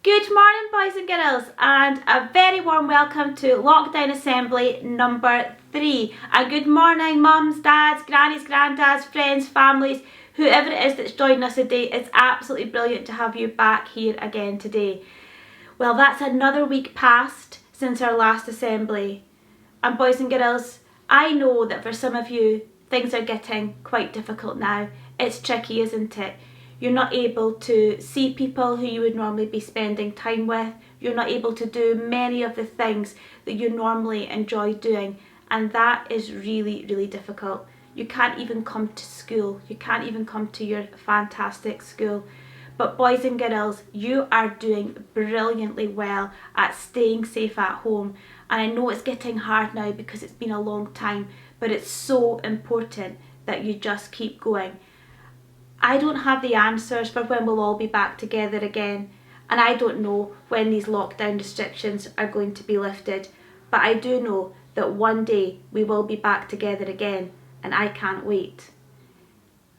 Good morning, boys and girls, and a very warm welcome to Lockdown Assembly number 3. And good morning, mums, dads, grannies, granddads, friends, families, whoever it is that's joining us today. It's absolutely brilliant to have you back here again today. Well, that's another week past since our last assembly. And boys and girls, I know that for some of you, things are getting quite difficult now. It's tricky, isn't it? You're not able to see people who you would normally be spending time with. You're not able to do many of the things that you normally enjoy doing. And that is really, really difficult. You can't even come to school. You can't even come to your fantastic school. But boys and girls, you are doing brilliantly well at staying safe at home. And I know it's getting hard now because it's been a long time, but it's so important that you just keep going. I don't have the answers for when we'll all be back together again, and I don't know when these lockdown restrictions are going to be lifted, but I do know that one day we will be back together again, and I can't wait.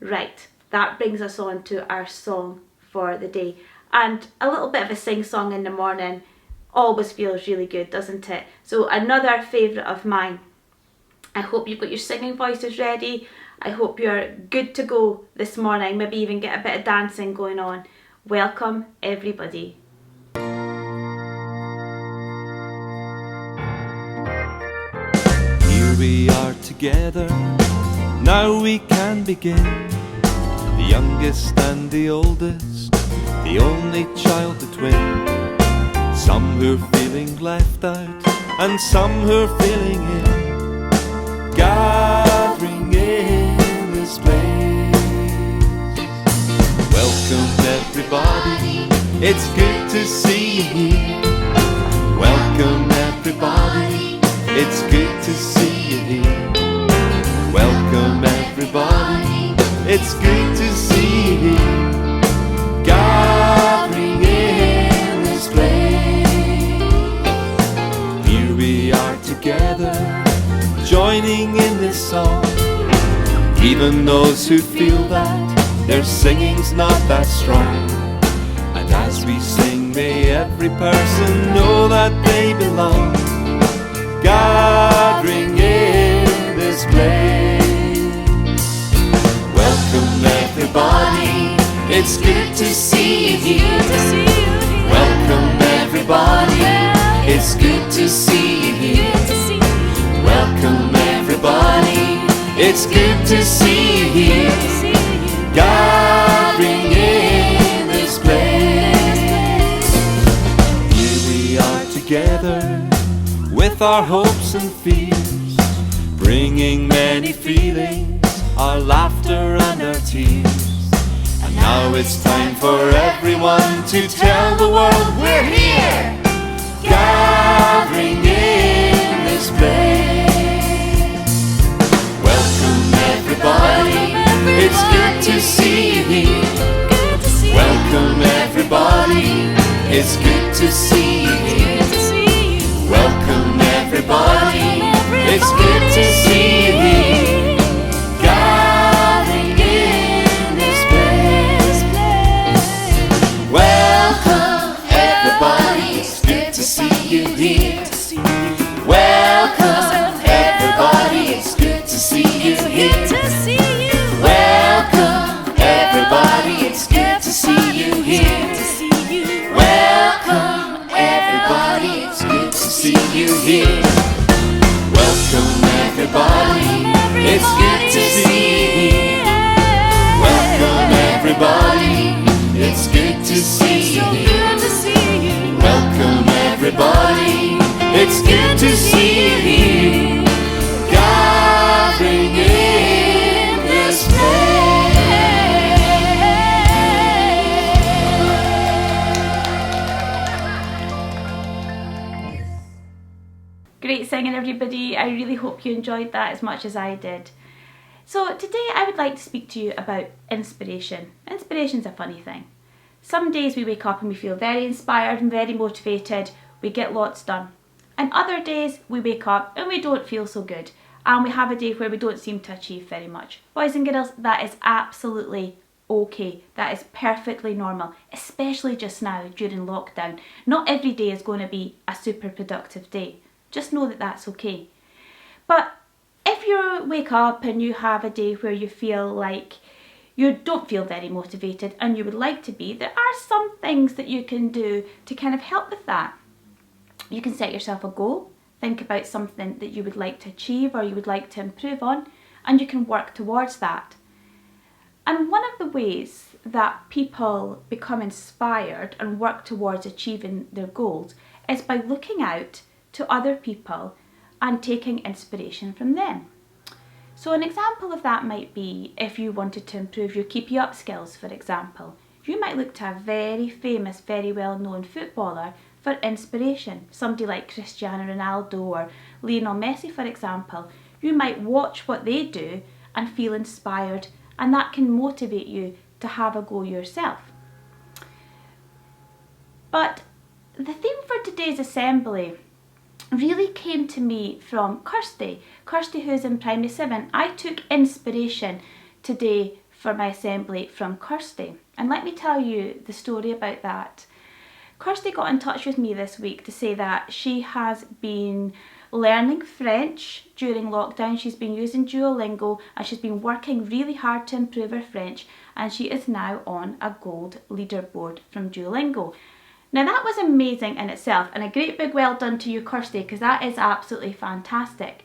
Right, that brings us on to our song for the day, and a little bit of a sing-song in the morning always feels really good, doesn't it? So another favourite of mine. I hope you've got your singing voices ready. I hope you're good to go this morning, maybe even get a bit of dancing going on. Welcome everybody. Here we are together, now we can begin. The youngest and the oldest, the only child, the twin. Some who are feeling left out, and some who are feeling in. Gathering in this place. Welcome everybody, it's good to see you here. Welcome everybody, it's good to see you here. Welcome everybody, it's good to see you here. Gathering in this place. Here we are together, joining in this song. Even those who feel that their singing's not that strong. And as we sing, may every person know that they belong. Gathering in this place. Welcome everybody, it's good to see you here. Welcome everybody, it's good to see you here. Welcome everybody, it's good to see you here. Gathering in this place. Here we are together with our hopes and fears, bringing many feelings, our laughter and our tears. And now it's time for everyone to tell the world we're here. Gathering in this place. Welcome everybody, it's good to see you here. Welcome everybody, it's good to see you here. Welcome everybody, it's good to see you here. Gathering in this place. Welcome everybody, it's good to see you here. Welcome everybody, it's good to see you here. Welcome everybody, it's good to see you here. Welcome everybody, it's good to see you here. Welcome everybody, it's good to see you here. Welcome everybody, it's good to see you here. Welcome everybody, it's good to see you here. Gathering in this place. Great singing everybody. I really hope you enjoyed that as much as I did. So today I would like to speak to you about inspiration. Inspiration's a funny thing. Some days we wake up and we feel very inspired and very motivated. We get lots done. And other days we wake up and we don't feel so good. And we have a day where we don't seem to achieve very much. Boys and girls, that is absolutely okay. That is perfectly normal, especially just now during lockdown. Not every day is going to be a super productive day. Just know that that's okay. But if you wake up and you have a day where you feel like you don't feel very motivated and you would like to be, there are some things that you can do to kind of help with that. You can set yourself a goal, think about something that you would like to achieve or you would like to improve on, and you can work towards that. And one of the ways that people become inspired and work towards achieving their goals is by looking out to other people and taking inspiration from them. So an example of that might be if you wanted to improve your keepy up skills, for example. You might look to a very famous, very well known footballer for inspiration. Somebody like Cristiano Ronaldo or Lionel Messi, for example. You might watch what they do and feel inspired, and that can motivate you to have a go yourself. But the theme for today's assembly really came to me from Kirsty. Kirsty, who's in primary 7. I took inspiration today for my assembly from Kirsty. And let me tell you the story about that. Kirsty got in touch with me this week to say that she has been learning French during lockdown. She's been using Duolingo and she's been working really hard to improve her French, and she is now on a gold leaderboard from Duolingo. Now that was amazing in itself, and a great big well done to you, Kirsty, because that is absolutely fantastic.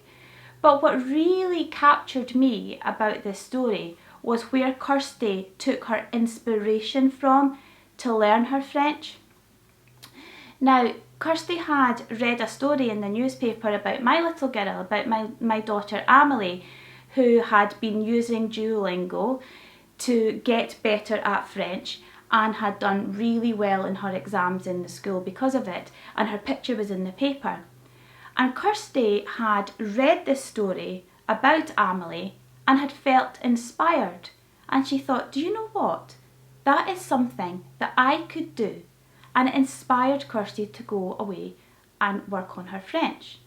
But what really captured me about this story was where Kirsty took her inspiration from to learn her French. Now, Kirsty had read a story in the newspaper about my little girl, about my daughter Amelie, who had been using Duolingo to get better at French and had done really well in her exams in the school because of it, and her picture was in the paper. And Kirsty had read this story about Amelie and had felt inspired, and she thought, do you know what? That is something that I could do, and it inspired Kirsty to go away and work on her French.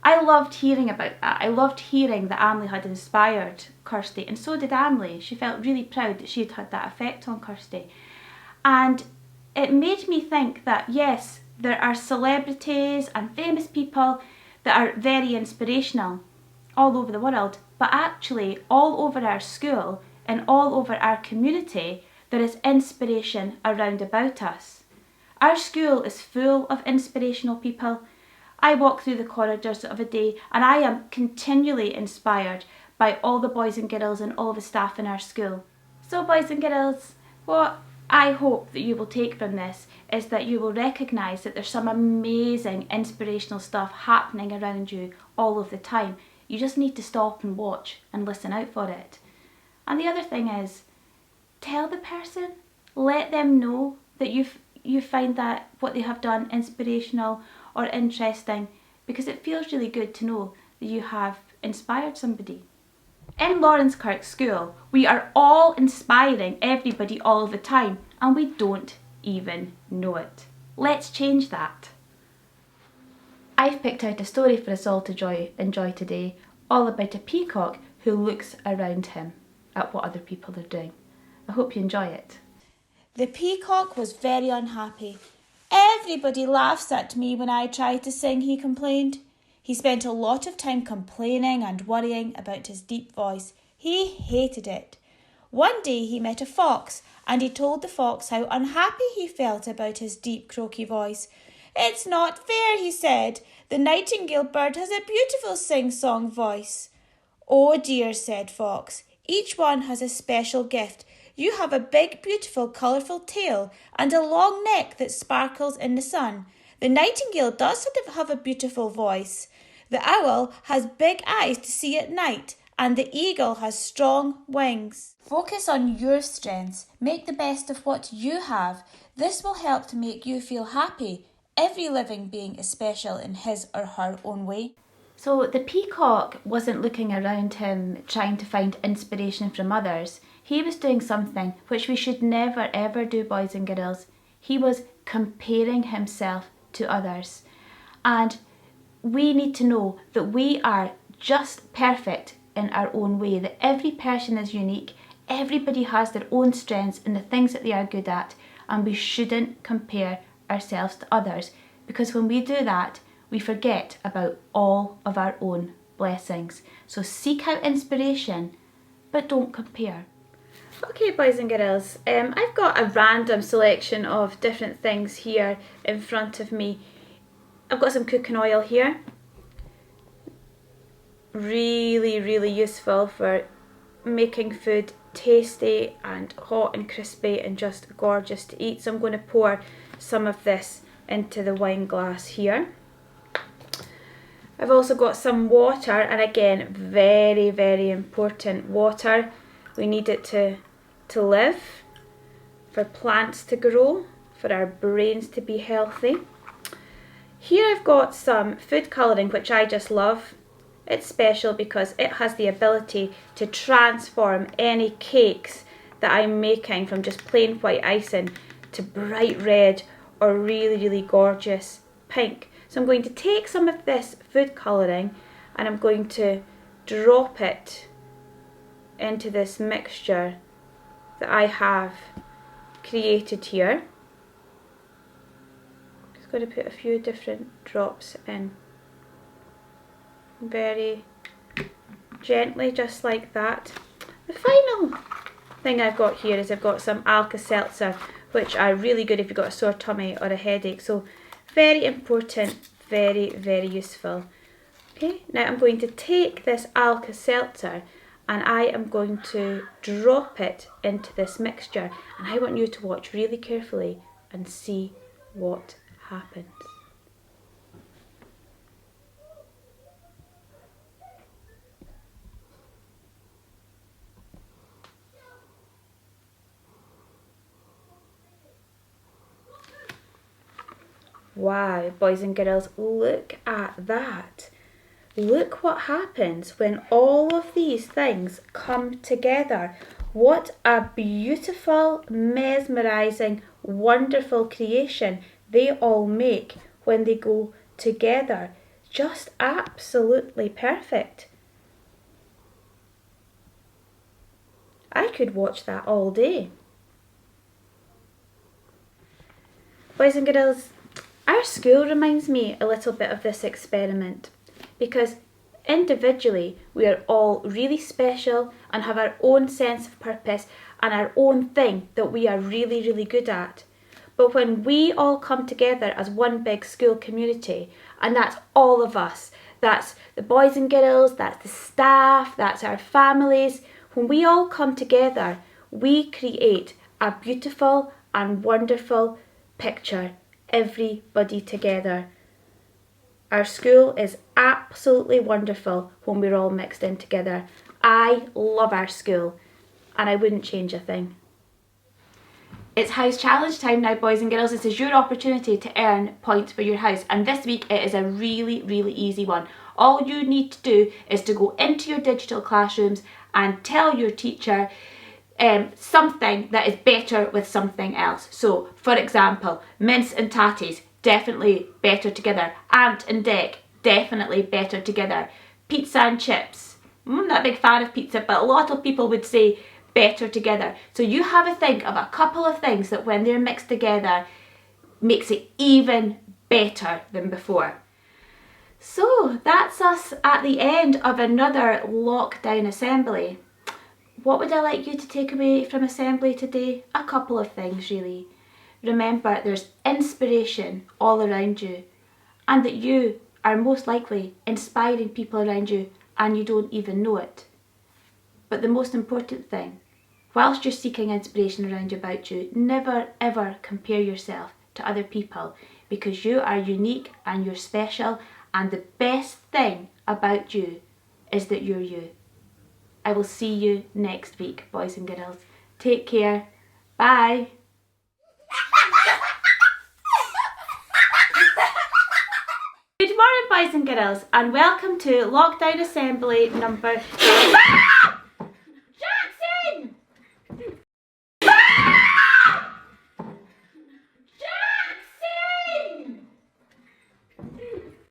I loved hearing about that. I loved hearing that Amelie had inspired Kirsty, and so did Amelie. She felt really proud that she had had that effect on Kirsty. And it made me think that yes, there are celebrities and famous people that are very inspirational all over the world, but actually all over our school and all over our community there is inspiration around about us. Our school is full of inspirational people. I walk through the corridors of a day and I am continually inspired by all the boys and girls and all the staff in our school. So boys and girls, what I hope that you will take from this is that you will recognise that there's some amazing inspirational stuff happening around you all of the time. You just need to stop and watch and listen out for it. And the other thing is, tell the person, let them know that you find that what they have done inspirational or interesting, because it feels really good to know that you have inspired somebody. In Laurencekirk School, we are all inspiring everybody all the time, and we don't even know it. Let's change that. I've picked out a story for us all to enjoy today, all about a peacock who looks around him at what other people are doing. I hope you enjoy it. The peacock was very unhappy. Everybody laughs at me when I try to sing, he complained. He spent a lot of time complaining and worrying about his deep voice. He hated it. One day he met a fox, and he told the fox how unhappy he felt about his deep, croaky voice. "It's not fair," he said. "The nightingale bird has a beautiful sing-song voice." "Oh dear," said Fox. "Each one has a special gift. You have a big, beautiful, colourful tail and a long neck that sparkles in the sun. The nightingale does have a beautiful voice. The owl has big eyes to see at night, and the eagle has strong wings. Focus on your strengths. Make the best of what you have. This will help to make you feel happy. Every living being is special in his or her own way." So the peacock wasn't looking around him trying to find inspiration from others. He was doing something which we should never ever do, boys and girls. He was comparing himself to others. And we need to know that we are just perfect in our own way, that every person is unique, everybody has their own strengths and the things that they are good at, and we shouldn't compare ourselves to others, because when we do that, we forget about all of our own blessings. So seek out inspiration, but don't compare. Okay, boys and girls, I've got a random selection of different things here in front of me. I've got some cooking oil here. Really useful for making food tasty and hot and crispy and just gorgeous to eat. So I'm going to pour some of this into the wine glass here. I've also got some water, and again, very important. Water, we need it to live, for plants to grow, for our brains to be healthy. Here I've got some food colouring, which I just love. It's special because it has the ability to transform any cakes that I'm making from just plain white icing to bright red or really gorgeous pink. So I'm going to take some of this food colouring and I'm going to drop it into this mixture that I have created here. Just going to put a few different drops in. Very gently, just like that. The final thing I've got here is I've got some Alka-Seltzer, which are really good if you've got a sore tummy or a headache. So very important, very useful. Okay, now I'm going to take this Alka-Seltzer and I am going to drop it into this mixture, and I want you to watch really carefully and see what happens. Wow, boys and girls, look at that. Look what happens when all of these things come together. What a beautiful, mesmerising, wonderful creation they all make when they go together. Just absolutely perfect. I could watch that all day. Boys and girls, our school reminds me a little bit of this experiment, because individually we are all really special and have our own sense of purpose and our own thing that we are really good at. But when we all come together as one big school community, and that's all of us, that's the boys and girls, that's the staff, that's our families, when we all come together, we create a beautiful and wonderful picture. Everybody together. Our school is absolutely wonderful when we're all mixed in together. I love our school and I wouldn't change a thing. It's house challenge time now, boys and girls. This is your opportunity to earn points for your house, and this week it is a really easy one. All you need to do is to go into your digital classrooms and tell your teacher something that is better with something else. So, for example, mince and tatties, definitely better together. Ant and deck, definitely better together. Pizza and chips, I'm not a big fan of pizza, but a lot of people would say better together. So you have a think of a couple of things that when they're mixed together makes it even better than before. So that's us at the end of another lockdown assembly. What would I like you to take away from assembly today? A couple of things really. Remember, there's inspiration all around you, and that you are most likely inspiring people around you and you don't even know it. But the most important thing, whilst you're seeking inspiration around about you, never ever compare yourself to other people, because you are unique and you're special, and the best thing about you is that you're you. I will see you next week, boys and girls. Take care. Bye. Good morning, boys and girls, and welcome to lockdown assembly number